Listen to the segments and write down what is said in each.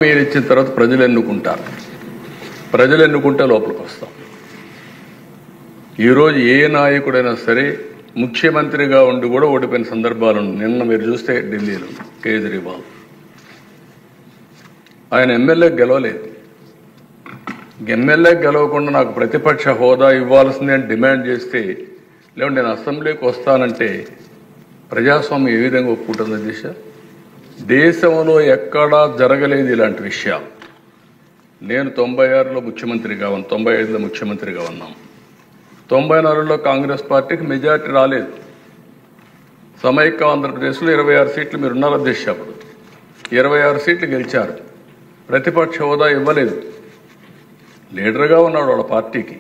మీరు ఇచ్చిన తర్వాత ప్రజలు ఎన్నుకుంటారు. ప్రజలు ఎన్నుకుంటే లోపలికి వస్తాం. ఈరోజు ఏ నాయకుడైనా సరే ముఖ్యమంత్రిగా ఉండి కూడా ఓడిపోయిన సందర్భాలు ఉన్నాయి. నిన్న మీరు చూస్తే ఢిల్లీలో కేజ్రీవాల్ ఆయన ఎమ్మెల్యే గెలవలేదు. ఎమ్మెల్యే గెలవకుండా నాకు ప్రతిపక్ష హోదా ఇవ్వాల్సిందే అని డిమాండ్ చేస్తే, లేకుంటే నేను అసెంబ్లీకి వస్తానంటే ప్రజాస్వామ్యం ఏ విధంగా ఒప్పుకుంటుంది? దేశంలో ఎక్కడా జరగలేదు ఇలాంటి విషయాలు. నేను 96లో ముఖ్యమంత్రిగా ఉన్నాను, 95లో ముఖ్యమంత్రిగా ఉన్నాం. 94లో కాంగ్రెస్ పార్టీకి మెజార్టీ రాలేదు. సమైక్య ఆంధ్రప్రదేశ్లో 26 సీట్లు మీరున్నారు అధ్యక్ష. అప్పుడు 26 సీట్లు గెలిచారు. ప్రతిపక్ష హోదా ఇవ్వలేదు. లీడర్గా ఉన్నాడు వాళ్ళ పార్టీకి.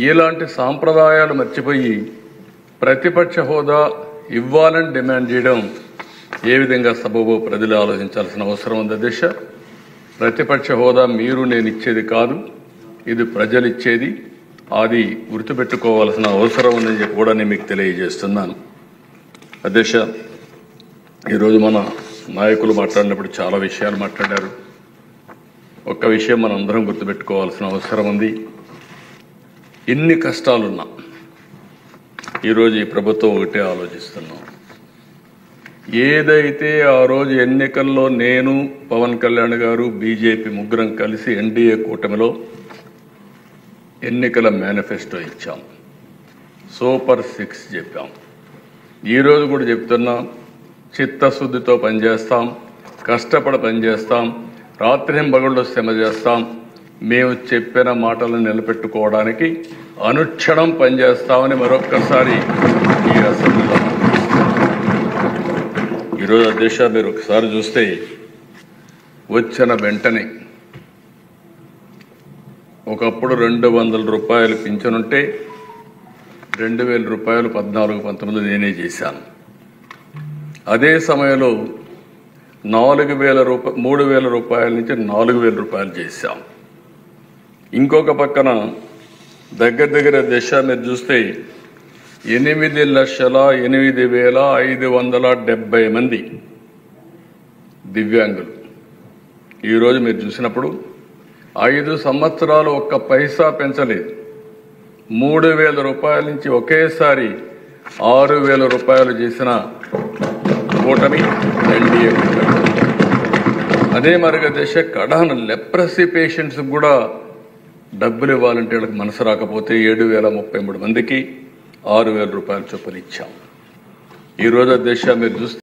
ఇలాంటి సాంప్రదాయాలు మర్చిపోయి ప్రతిపక్ష హోదా ఇవ్వాలని డిమాండ్ చేయడం ఏ విధంగా సబబో ప్రజలు ఆలోచించాల్సిన అవసరం ఉంది అధ్యక్ష. ప్రతిపక్ష హోదా మీరు నేను ఇచ్చేది కాదు, ఇది ప్రజలు ఇచ్చేది. అది గుర్తుపెట్టుకోవాల్సిన అవసరం ఉందని చెప్పి కూడా నేను మీకు తెలియజేస్తున్నాను అధ్యక్ష. ఈరోజు మన నాయకులు మాట్లాడినప్పుడు చాలా విషయాలు మాట్లాడారు. ఒక్క విషయం మనం అందరం గుర్తుపెట్టుకోవాల్సిన అవసరం ఉంది. ఎన్ని కష్టాలున్నా ఈరోజు ఈ ప్రభుత్వం ఒకటే ఆలోచిస్తున్నాం. ఏదైతే ఆ రోజు ఎన్నికల్లో నేను, పవన్ కళ్యాణ్ గారు, బీజేపీ ముగ్గురం కలిసి ఎన్డీఏ కూటమిలో ఎన్నికల మేనిఫెస్టో ఇచ్చాం, సూపర్ 6 చెప్పాం. ఈరోజు కూడా చెప్తున్నాం, చిత్తశుద్ధితో పనిచేస్తాం, కష్టపడి పనిచేస్తాం, రాత్రింబగళ్ళు శ్రమ చేస్తాం. మేము చెప్పిన మాటలను నిలబెట్టుకోవడానికి అనుక్షణం పనిచేస్తామని మరొక్కసారి ఈ అసెంబ్లీలో ఈరోజు అధ్యక్ష మీరు ఒకసారి చూస్తే, వచ్చిన వెంటనే ఒకప్పుడు 200 రూపాయలు పింఛనుంటే 2000 రూపాయలు 14-19 నేనే చేశాను. అదే సమయంలో 3000 రూపాయల నుంచి 4000 రూపాయలు చేశాం. ఇంకొక పక్కన దగ్గర దశ మీరు చూస్తే 8,08,570 మంది దివ్యాంగులు. ఈరోజు మీరు చూసినప్పుడు 5 సంవత్సరాలు ఒక్క పైసా పెంచలేదు. 3,000 రూపాయల నుంచి ఒకేసారి 6,000 రూపాయలు చేసిన కూటమి ఎన్డీఏ కూటమి. అదే మరిగా దశ కడాన లెప్రసీ పేషెంట్స్ కూడా డబ్బులు ఇవ్వాలంటే వాళ్ళకి మనసు రాకపోతే 7,033 మందికి 6,000 రూపాయల చొప్పున ఇచ్చాం. ఈరోజు అధ్యక్ష మీరు చూస్తే